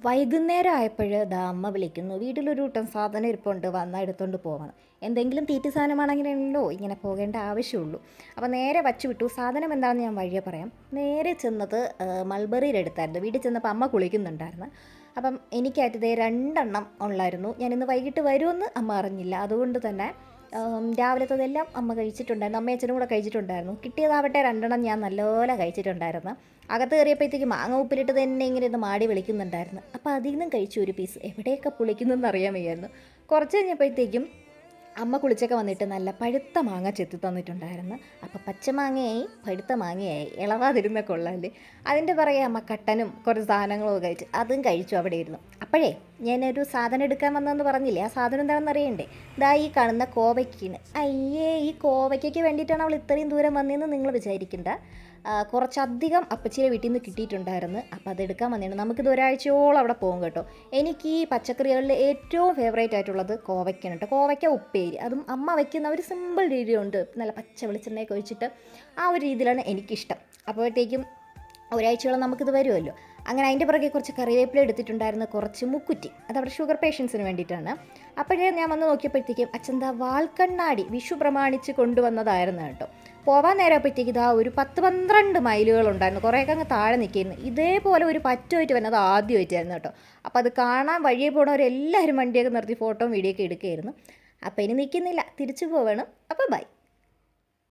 വൈകുന്നേരം ആയപ്പോൾ ദാ അമ്മ വിളിക്കുന്നു. വീട്ടിലൊരു കൂട്ടം സാധനം ഇരിപ്പുണ്ട്, വന്നാൽ എടുത്തുകൊണ്ട് പോകണം. എന്തെങ്കിലും തീറ്റ സാധനമാണെങ്കിലല്ലോ ഇങ്ങനെ പോകേണ്ട ആവശ്യമുള്ളൂ. അപ്പോൾ നേരെ വച്ചു വിട്ടു. സാധനം എന്താണെന്ന് ഞാൻ വഴിയെ പറയാം. നേരെ ചെന്നത് മൾബറിയുടെ അടുത്തായിരുന്നു. വീട്ടിൽ ചെന്നപ്പോൾ അമ്മ കുളിക്കുന്നുണ്ടായിരുന്നു. അപ്പം എനിക്കായിട്ട് ഇതേ 2 എണ്ണം ഉള്ളായിരുന്നു. ഞാനിന്ന് വൈകിട്ട് വരുമെന്ന് അമ്മ അറിഞ്ഞില്ല. അതുകൊണ്ട് തന്നെ രാവിലത്തതെല്ലാം അമ്മ കഴിച്ചിട്ടുണ്ടായിരുന്നു. അമ്മയും അച്ഛനും കൂടെ കഴിച്ചിട്ടുണ്ടായിരുന്നു. കിട്ടിയതാവട്ടെ 2 എണ്ണം ഞാൻ നല്ലപോലെ കഴിച്ചിട്ടുണ്ടായിരുന്നു. അകത്ത് കയറിയപ്പോഴത്തേക്ക് മാങ്ങ ഉപ്പിലിട്ട് തന്നെ ഇങ്ങനെ ഇത് മാടി വിളിക്കുന്നുണ്ടായിരുന്നു. അപ്പോൾ അതിൽ നിന്നും കഴിച്ചു ഒരു പീസ്. എവിടെയൊക്കെ പുളിക്കുന്നതെന്ന് അറിയാൻ വയ്യായിരുന്നു. കുറച്ച് കഴിഞ്ഞപ്പോഴത്തേക്കും അമ്മ കുളിച്ചൊക്കെ വന്നിട്ട് നല്ല പഴുത്ത മാങ്ങ ചെത്തി തന്നിട്ടുണ്ടായിരുന്നു. അപ്പോൾ പച്ചമാങ്ങയായി പഴുത്ത മാങ്ങയായി ഇളവാതിരുന്ന കൊള്ളാല്ലേ. അതിൻ്റെ പുറകെ അമ്മ കട്ടനും കുറച്ച് സാധനങ്ങളും കഴിച്ച് അതും കഴിച്ചു അവിടെ ഇരുന്നു. അപ്പോഴേ ഞാനൊരു സാധനം എടുക്കാൻ വന്നതെന്ന് പറഞ്ഞില്ലേ, ആ സാധനം എന്താണെന്ന് അറിയണ്ടേ? ഇതാ ഈ കാണുന്ന കോവയ്ക്കാണ്. അയ്യേ, ഈ കോവയ്ക്കയ്ക്ക് വേണ്ടിയിട്ടാണ് അവൾ ഇത്രയും ദൂരം വന്നതെന്ന് നിങ്ങൾ വിചാരിക്കണ്ട. കുറച്ചധികം അപ്പച്ചിയുടെ വീട്ടിൽ നിന്ന് കിട്ടിയിട്ടുണ്ടായിരുന്നു. അപ്പോൾ അതെടുക്കാൻ വന്നതാണ്. നമുക്കിത് ഒരാഴ്ചയോളം അവിടെ പോകും കേട്ടോ. എനിക്ക് ഈ പച്ചക്കറികളിൽ ഏറ്റവും ഫേവറേറ്റ് ആയിട്ടുള്ളത് കോവയ്ക്കാണ് കേട്ടോ. കോവയ്ക്ക ഉപ്പേരി, അതും അമ്മ വയ്ക്കുന്ന ഒരു സിമ്പിൾ രീതിയുണ്ട്. നല്ല പച്ച വെളിച്ചെണ്ണയൊക്കെ ഒഴിച്ചിട്ട് ആ ഒരു രീതിയിലാണ് എനിക്കിഷ്ടം. അപ്പോഴത്തേക്കും ഒരാഴ്ചയോളം നമുക്കിത് വരുമല്ലോ. അങ്ങനെ അതിൻ്റെ പുറകെ കുറച്ച് കറിവേപ്പില എടുത്തിട്ടുണ്ടായിരുന്നു, കുറച്ച് മുക്കുറ്റി. അതവിടെ ഷുഗർ പേഷ്യൻസിന് വേണ്ടിയിട്ടാണ്. അപ്പോഴേ ഞാൻ വന്ന് നോക്കിയപ്പോഴത്തേക്കും അച്ഛൻ്റെ വാൽക്കണ്ണാടി വിഷു പ്രമാണിച്ച് കൊണ്ടുവന്നതായിരുന്നു കേട്ടോ. പോവാൻ നേരപ്പോഴത്തേക്ക് ഇതാ ഒരു 10-12 മൈലുകളുണ്ടായിരുന്നു. കുറേയൊക്കെ അങ്ങ് താഴെ നിൽക്കുന്നു. ഇതേപോലെ ഒരു പറ്റുമായിട്ട് വന്നത് ആദ്യമായിട്ടായിരുന്നു കേട്ടോ. അപ്പോൾ അത് കാണാൻ വഴിയെ പോണവരെല്ലാവരും വണ്ടിയൊക്കെ നിർത്തി ഫോട്ടോ വീഡിയോ ഒക്കെ എടുക്കുകയായിരുന്നു. അപ്പോൾ ഇനി നിൽക്കുന്നില്ല, തിരിച്ചു പോവണം. അപ്പോൾ ബൈ.